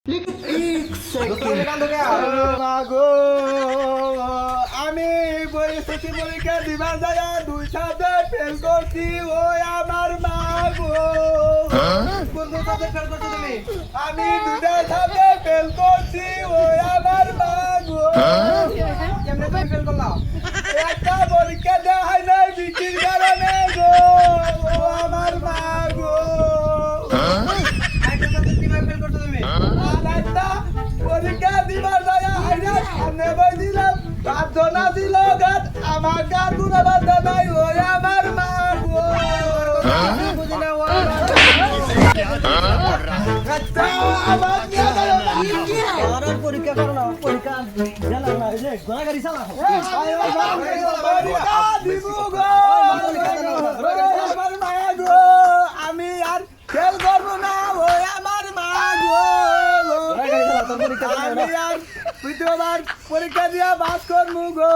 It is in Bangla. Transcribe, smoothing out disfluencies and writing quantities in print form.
আমি পরিস্থিতি পরীক্ষা দিবার যায় দুই সাথে ফেল করছি ওই আমার মা গো। আমি দুটা সাথে ফেল করছি ওই আমার মা গো। একটা পরীক্ষা দেওয়া হয় নাই বৃষ্টির কারণে গো, ও আমার মা গো। পরীক্ষা দিবার যায় সামনে বইছিলাম প্রার্থনা ছিল গাছ আমার গাছ গুলো বাধা নাই ওই আমার মা গো। পরীক্ষা করো না, পরীক্ষা গেলাম না, এই যে ঘোড়া গাড়ি চালা আমি আর খেল করবো না ওই আমার মা গো। আমি আর পরীক্ষা দিয়া বাস করবো গো।